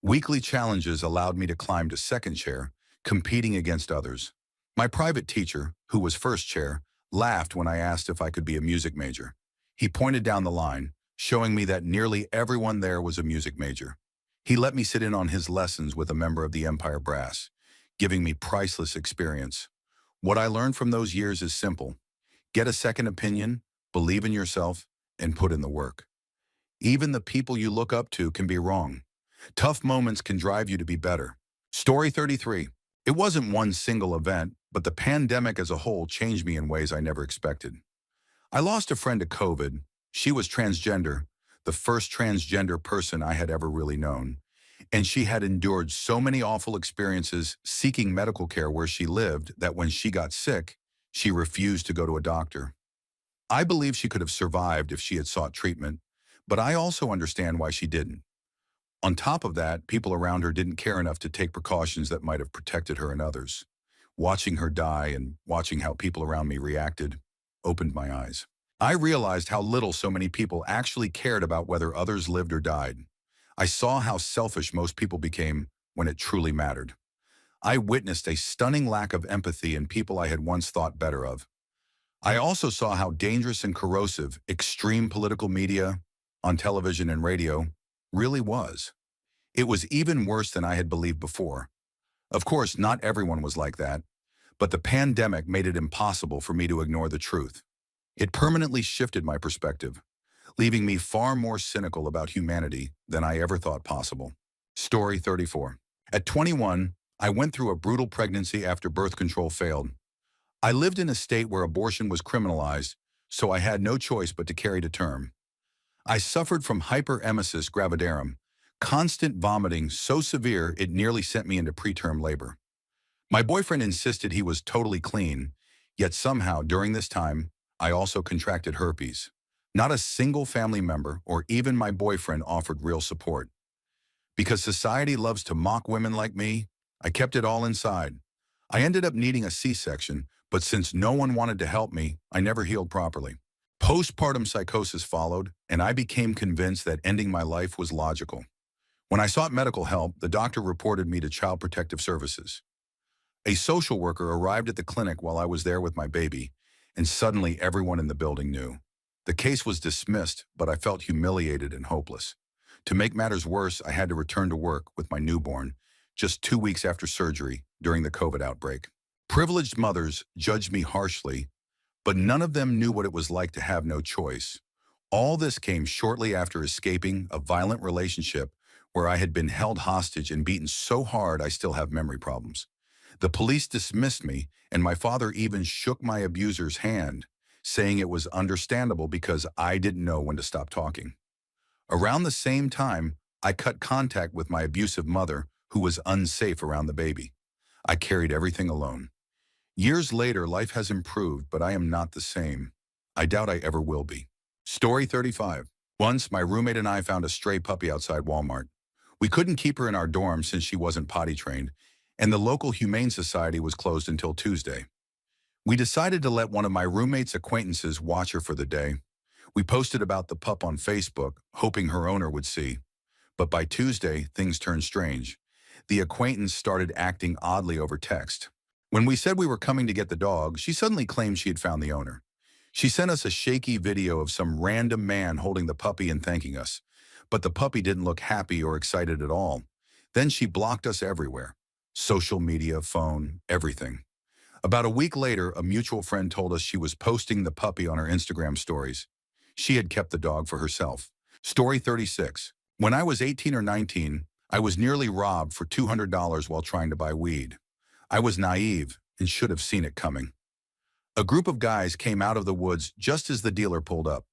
Weekly challenges allowed me to climb to 2nd chair, competing against others. My private teacher, who was 1st chair, laughed when I asked if I could be a music major. He pointed down the line, showing me that nearly everyone there was a music major. He let me sit in on his lessons with a member of the Empire Brass, giving me priceless experience. What I learned from those years is simple. Get a second opinion, believe in yourself, and put in the work. Even the people you look up to can be wrong. Tough moments can drive you to be better. Story 33. It wasn't one single event, but the pandemic as a whole changed me in ways I never expected. I lost a friend to COVID. She was transgender, the first transgender person I had ever really known. And she had endured so many awful experiences seeking medical care where she lived that when she got sick, she refused to go to a doctor. I believe she could have survived if she had sought treatment, but I also understand why she didn't. On top of that, people around her didn't care enough to take precautions that might have protected her and others. Watching her die and watching how people around me reacted opened my eyes. I realized how little so many people actually cared about whether others lived or died. I saw how selfish most people became when it truly mattered. I witnessed a stunning lack of empathy in people I had once thought better of. I also saw how dangerous and corrosive extreme political media on television and radio really was. It was even worse than I had believed before. Of course, not everyone was like that, but the pandemic made it impossible for me to ignore the truth. It permanently shifted my perspective, leaving me far more cynical about humanity than I ever thought possible. Story 34. At 21, I went through a brutal pregnancy after birth control failed. I lived in a state where abortion was criminalized, so I had no choice but to carry to term. I suffered from hyperemesis gravidarum, constant vomiting so severe it nearly sent me into preterm labor. My boyfriend insisted he was totally clean, yet somehow during this time, I also contracted herpes. Not a single family member or even my boyfriend offered real support. Because society loves to mock women like me, I kept it all inside. I ended up needing a C-section, but since no one wanted to help me, I never healed properly. Postpartum psychosis followed, and I became convinced that ending my life was logical. When I sought medical help, the doctor reported me to Child Protective Services. A social worker arrived at the clinic while I was there with my baby, and suddenly everyone in the building knew. The case was dismissed, but I felt humiliated and hopeless. To make matters worse, I had to return to work with my newborn just 2 weeks after surgery during the COVID outbreak. Privileged mothers judged me harshly, but none of them knew what it was like to have no choice. All this came shortly after escaping a violent relationship where I had been held hostage and beaten so hard I still have memory problems. The police dismissed me, and my father even shook my abuser's hand, saying it was understandable because I didn't know when to stop talking. Around the same time, I cut contact with my abusive mother, who was unsafe around the baby. I carried everything alone. Years later, life has improved, but I am not the same. I doubt I ever will be. Story 35. Once, my roommate and I found a stray puppy outside Walmart. We couldn't keep her in our dorm since she wasn't potty trained, and the local humane society was closed until Tuesday. We decided to let one of my roommate's acquaintances watch her for the day. We posted about the pup on Facebook, hoping her owner would see. But by Tuesday, things turned strange. The acquaintance started acting oddly over text. When we said we were coming to get the dog, she suddenly claimed she had found the owner. She sent us a shaky video of some random man holding the puppy and thanking us. But the puppy didn't look happy or excited at all. Then she blocked us everywhere. Social media, phone, everything. About a week later, a mutual friend told us she was posting the puppy on her Instagram stories. She had kept the dog for herself. Story 36. When I was 18 or 19, I was nearly robbed for $200 while trying to buy weed. I was naive and should have seen it coming. A group of guys came out of the woods just as the dealer pulled up.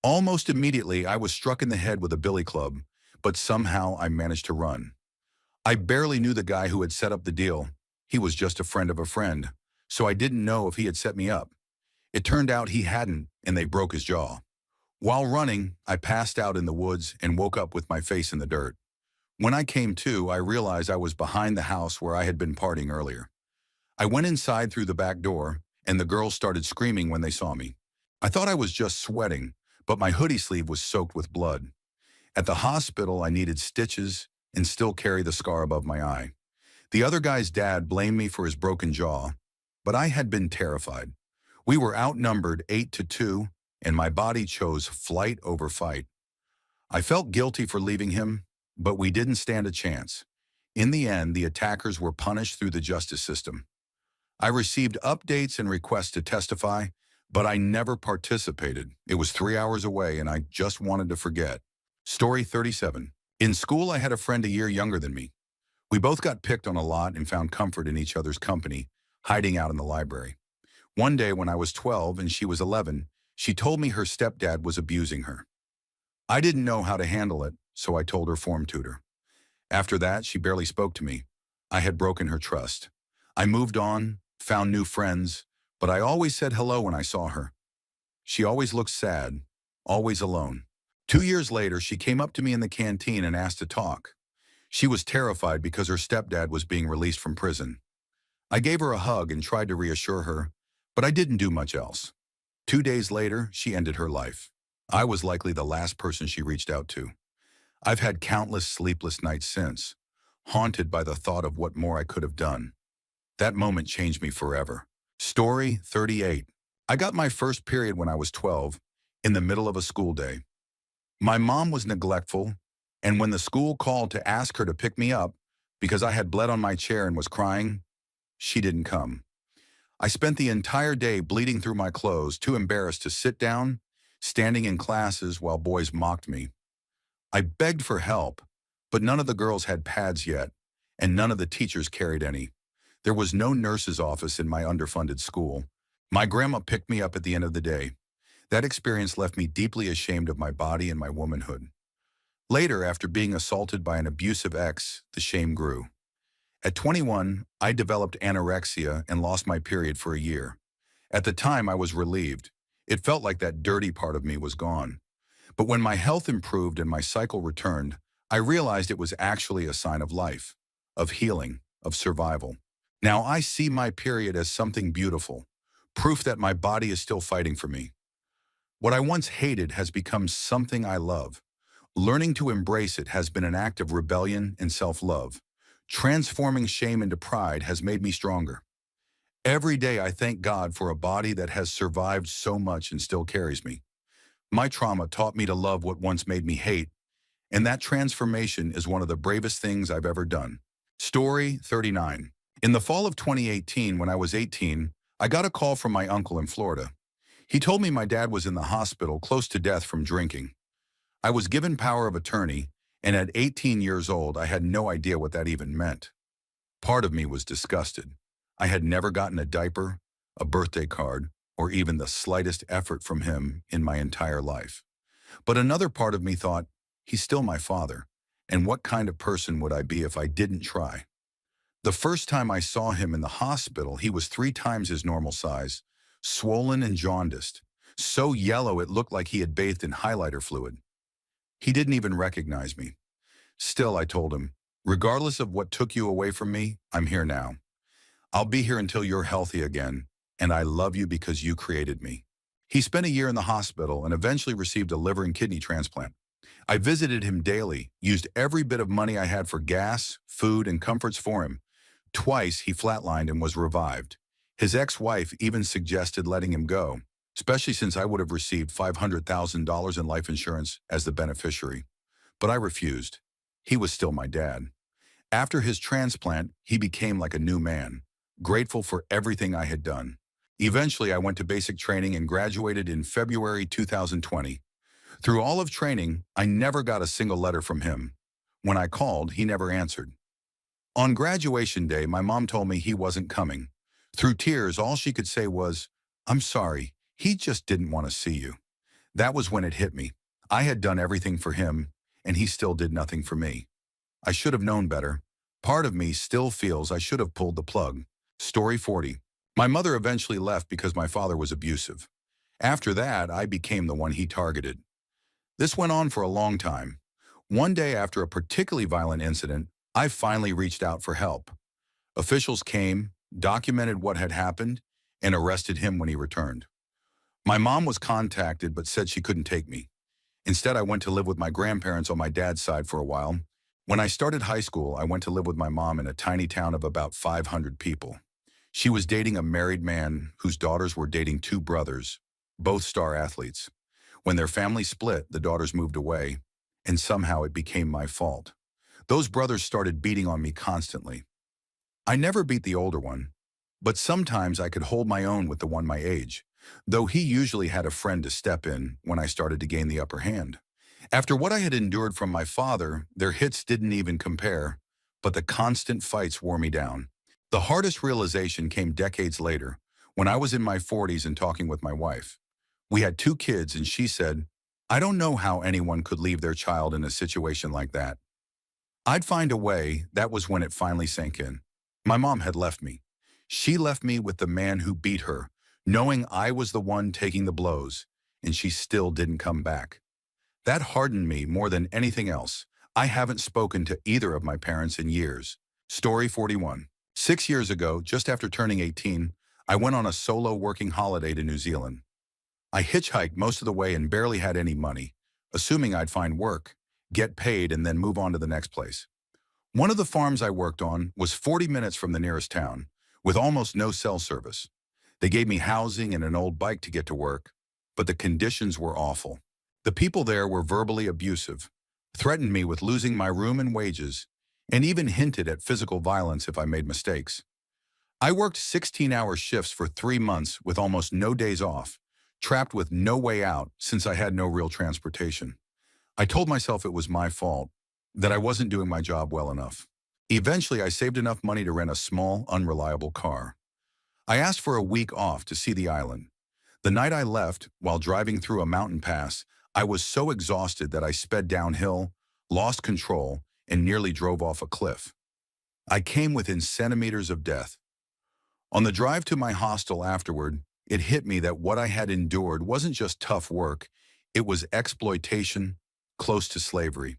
Almost immediately, I was struck in the head with a billy club, but somehow I managed to run. I barely knew the guy who had set up the deal. He was just a friend of a friend, so I didn't know if he had set me up. It turned out he hadn't, and they broke his jaw. While running, I passed out in the woods and woke up with my face in the dirt. When I came to, I realized I was behind the house where I had been partying earlier. I went inside through the back door, and the girls started screaming when they saw me. I thought I was just sweating, but my hoodie sleeve was soaked with blood. At the hospital, I needed stitches and still carry the scar above my eye. The other guy's dad blamed me for his broken jaw, but I had been terrified. We were outnumbered 8-2, and my body chose flight over fight. I felt guilty for leaving him, but we didn't stand a chance. In the end, the attackers were punished through the justice system. I received updates and requests to testify, but I never participated. It was 3 hours away, and I just wanted to forget. Story 37. In school, I had a friend a year younger than me. We both got picked on a lot and found comfort in each other's company, hiding out in the library. One day when I was 12 and she was 11, she told me her stepdad was abusing her. I didn't know how to handle it, so I told her form tutor. After that, she barely spoke to me. I had broken her trust. I moved on, found new friends, but I always said hello when I saw her. She always looked sad, always alone. 2 years later, she came up to me in the canteen and asked to talk. She was terrified because her stepdad was being released from prison. I gave her a hug and tried to reassure her, but I didn't do much else. 2 days later, she ended her life. I was likely the last person she reached out to. I've had countless sleepless nights since, haunted by the thought of what more I could have done. That moment changed me forever. Story 38. I got my first period when I was 12, in the middle of a school day. My mom was neglectful, and when the school called to ask her to pick me up because I had bled on my chair and was crying, she didn't come. I spent the entire day bleeding through my clothes, too embarrassed to sit down, standing in classes while boys mocked me. I begged for help, but none of the girls had pads yet, and none of the teachers carried any. There was no nurse's office in my underfunded school. My grandma picked me up at the end of the day. That experience left me deeply ashamed of my body and my womanhood. Later, after being assaulted by an abusive ex, the shame grew. At 21, I developed anorexia and lost my period for a year. At the time, I was relieved. It felt like that dirty part of me was gone. But when my health improved and my cycle returned, I realized it was actually a sign of life, of healing, of survival. Now I see my period as something beautiful, proof that my body is still fighting for me. What I once hated has become something I love. Learning to embrace it has been an act of rebellion and self-love. Transforming shame into pride has made me stronger. Every day I thank God for a body that has survived so much and still carries me. My trauma taught me to love what once made me hate, and that transformation is one of the bravest things I've ever done. Story 39. In the fall of 2018, when I was 18, I got a call from my uncle in Florida. He told me my dad was in the hospital, close to death from drinking. I was given power of attorney, and at 18 years old, I had no idea what that even meant. Part of me was disgusted. I had never gotten a diaper, a birthday card, or even the slightest effort from him in my entire life. But another part of me thought, he's still my father, and what kind of person would I be if I didn't try? The first time I saw him in the hospital, he was 3 times his normal size, swollen and jaundiced, so yellow it looked like he had bathed in highlighter fluid. He didn't even recognize me. Still, I told him, regardless of what took you away from me, I'm here now. I'll be here until you're healthy again, and I love you because you created me. He spent a year in the hospital and eventually received a liver and kidney transplant. I visited him daily, used every bit of money I had for gas, food, and comforts for him. Twice he flatlined and was revived. His ex-wife even suggested letting him go, especially since I would have received $500,000 in life insurance as the beneficiary. But I refused. He was still my dad. After his transplant, he became like a new man, grateful for everything I had done. Eventually, I went to basic training and graduated in February 2020. Through all of training, I never got a single letter from him. When I called, he never answered. On graduation day, my mom told me he wasn't coming. Through tears, all she could say was, "I'm sorry, he just didn't want to see you." That was when it hit me. I had done everything for him, and he still did nothing for me. I should have known better. Part of me still feels I should have pulled the plug. Story 40. My mother eventually left because my father was abusive. After that, I became the one he targeted. This went on for a long time. One day after a particularly violent incident, I finally reached out for help. Officials came, documented what had happened, and arrested him when he returned. My mom was contacted but said she couldn't take me. Instead, I went to live with my grandparents on my dad's side for a while. When I started high school, I went to live with my mom in a tiny town of about 500 people. She was dating a married man whose daughters were dating two brothers, both star athletes. When their family split, the daughters moved away, and somehow it became my fault. Those brothers started beating on me constantly. I never beat the older one, but sometimes I could hold my own with the one my age, though he usually had a friend to step in when I started to gain the upper hand. After what I had endured from my father, their hits didn't even compare, but the constant fights wore me down. The hardest realization came decades later, when I was in my 40s and talking with my wife. We had two kids and she said, "I don't know how anyone could leave their child in a situation like that. I'd find a way." That was when it finally sank in. My mom had left me. She left me with the man who beat her, knowing I was the one taking the blows, and she still didn't come back. That hardened me more than anything else. I haven't spoken to either of my parents in years. Story 41. 6 years ago, just after turning 18, I went on a solo working holiday to New Zealand. I hitchhiked most of the way and barely had any money, assuming I'd find work, get paid, and then move on to the next place. One of the farms I worked on was 40 minutes from the nearest town, with almost no cell service. They gave me housing and an old bike to get to work, but the conditions were awful. The people there were verbally abusive, threatened me with losing my room and wages, and even hinted at physical violence if I made mistakes. I worked 16-hour shifts for 3 months with almost no days off, trapped with no way out since I had no real transportation. I told myself it was my fault, that I wasn't doing my job well enough. Eventually, I saved enough money to rent a small, unreliable car. I asked for a week off to see the island. The night I left, while driving through a mountain pass, I was so exhausted that I sped downhill, lost control, and nearly drove off a cliff. I came within centimeters of death. On the drive to my hostel afterward, it hit me that what I had endured wasn't just tough work, it was exploitation, close to slavery.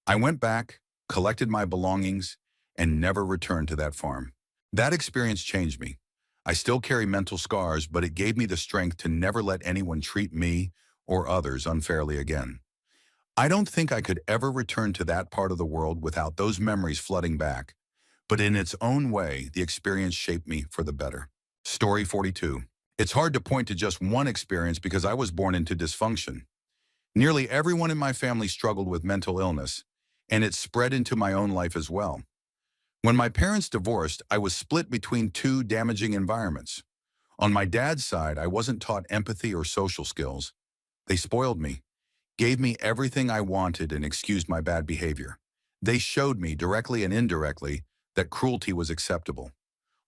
I went back, collected my belongings, and never returned to that farm. That experience changed me. I still carry mental scars, but it gave me the strength to never let anyone treat me or others unfairly again. I don't think I could ever return to that part of the world without those memories flooding back, but in its own way, the experience shaped me for the better. Story 42. It's hard to point to just one experience because I was born into dysfunction. Nearly everyone in my family struggled with mental illness, and it spread into my own life as well. When my parents divorced, I was split between two damaging environments. On my dad's side, I wasn't taught empathy or social skills. They spoiled me, gave me everything I wanted, and excused my bad behavior. They showed me, directly and indirectly, that cruelty was acceptable.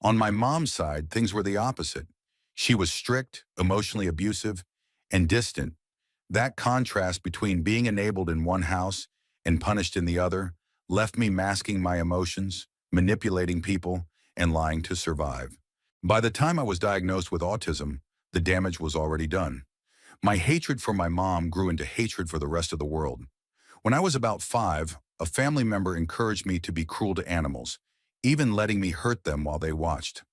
On my mom's side, things were the opposite. She was strict, emotionally abusive, and distant. That contrast between being enabled in one house and punished in the other left me masking my emotions, manipulating people, and lying to survive. By the time I was diagnosed with autism, the damage was already done. My hatred for my mom grew into hatred for the rest of the world. When I was about 5, a family member encouraged me to be cruel to animals, even letting me hurt them while they watched.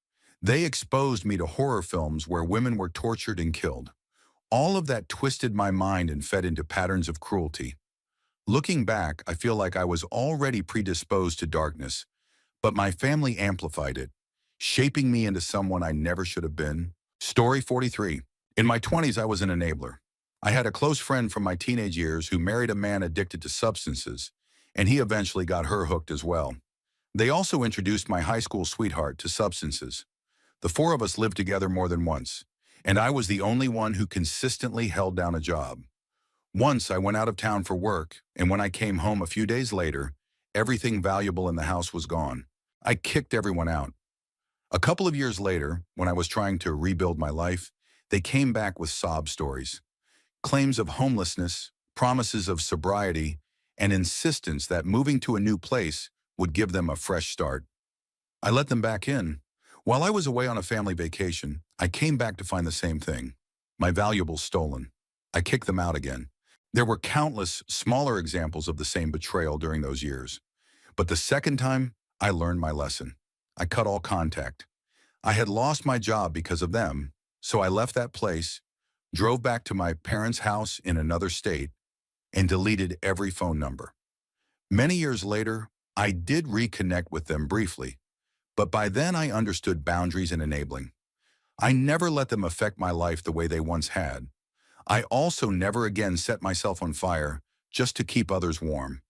They exposed me to horror films where women were tortured and killed. All of that twisted my mind and fed into patterns of cruelty. Looking back, I feel like I was already predisposed to darkness, but my family amplified it, shaping me into someone I never should have been. Story 43. In my 20s, I was an enabler. I had a close friend from my teenage years who married a man addicted to substances, and he eventually got her hooked as well. They also introduced my high school sweetheart to substances. The four of us lived together more than once, and I was the only one who consistently held down a job. Once I went out of town for work, and when I came home a few days later, everything valuable in the house was gone. I kicked everyone out. A couple of years later, when I was trying to rebuild my life, they came back with sob stories. Claims of homelessness, promises of sobriety, and insistence that moving to a new place would give them a fresh start. I let them back in. While I was away on a family vacation, I came back to find the same thing. My valuables stolen. I kicked them out again. There were countless smaller examples of the same betrayal during those years. But the second time, I learned my lesson. I cut all contact. I had lost my job because of them, so I left that place, drove back to my parents' house in another state, and deleted every phone number. Many years later, I did reconnect with them briefly, But by then I understood boundaries and enabling. I never let them affect my life the way they once had. I also never again set myself on fire just to keep others warm.